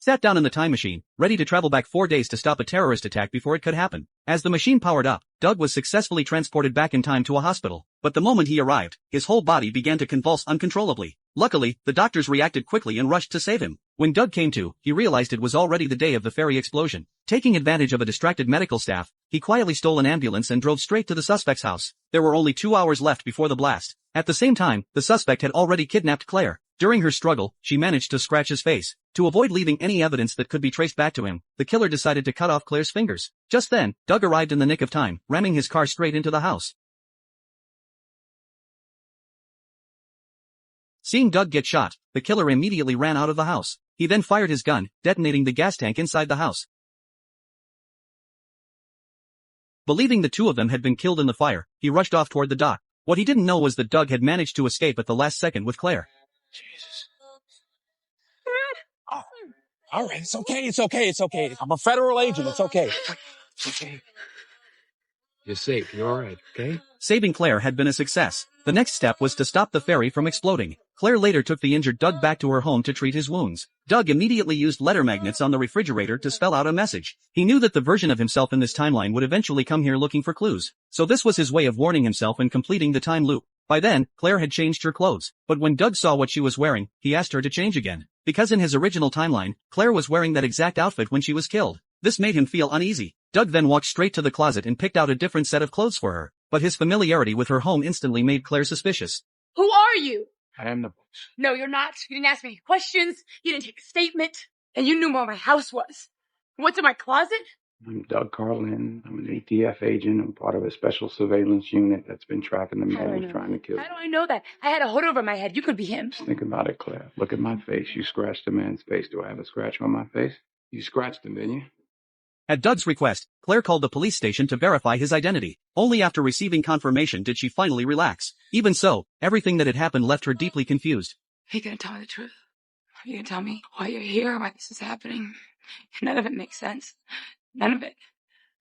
sat down in the time machine, ready to travel back 4 days to stop a terrorist attack before it could happen. As the machine powered up, Doug was successfully transported back in time to a hospital. But the moment he arrived, his whole body began to convulse uncontrollably. Luckily, the doctors reacted quickly and rushed to save him. When Doug came to, he realized it was already the day of the ferry explosion. Taking advantage of a distracted medical staff, he quietly stole an ambulance and drove straight to the suspect's house. There were only 2 hours left before the blast. At the same time, the suspect had already kidnapped Claire. During her struggle, she managed to scratch his face. To avoid leaving any evidence that could be traced back to him, the killer decided to cut off Claire's fingers. Just then, Doug arrived in the nick of time, ramming his car straight into the house. Seeing Doug get shot, the killer immediately ran out of the house. He then fired his gun, detonating the gas tank inside the house. Believing the two of them had been killed in the fire, he rushed off toward the dock. What he didn't know was that Doug had managed to escape at the last second with Claire. Jesus. Oh, all right, it's okay. I'm a federal agent, it's okay. It's okay. You're safe, you're all right, okay? Saving Claire had been a success. The next step was to stop the ferry from exploding. Claire later took the injured Doug back to her home to treat his wounds. Doug immediately used letter magnets on the refrigerator to spell out a message. He knew that the version of himself in this timeline would eventually come here looking for clues. So this was his way of warning himself and completing the time loop. By then, Claire had changed her clothes. But when Doug saw what she was wearing, he asked her to change again. Because in his original timeline, Claire was wearing that exact outfit when she was killed. This made him feel uneasy. Doug then walked straight to the closet and picked out a different set of clothes for her. But his familiarity with her home instantly made Claire suspicious. Who are you? I am the boss. No, you're not. You didn't ask me any questions. You didn't take a statement. And you knew where my house was. What's in my closet? I'm Doug Carlin. I'm an ATF agent. I'm part of a special surveillance unit that's been tracking the man who's trying to kill you. How do I know that? I had a hood over my head. You could be him. Just think about it, Claire. Look at my face. You scratched a man's face. Do I have a scratch on my face? You scratched him, didn't you? At Doug's request, Claire called the police station to verify his identity. Only after receiving confirmation did she finally relax. Even so, everything that had happened left her deeply confused. Are you gonna tell me the truth? Are you gonna tell me why you're here, why this is happening? None of it makes sense. None of it.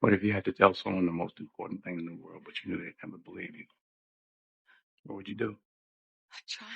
What if you had to tell someone the most important thing in the world, but you knew they'd never believe you? What would you do? I try.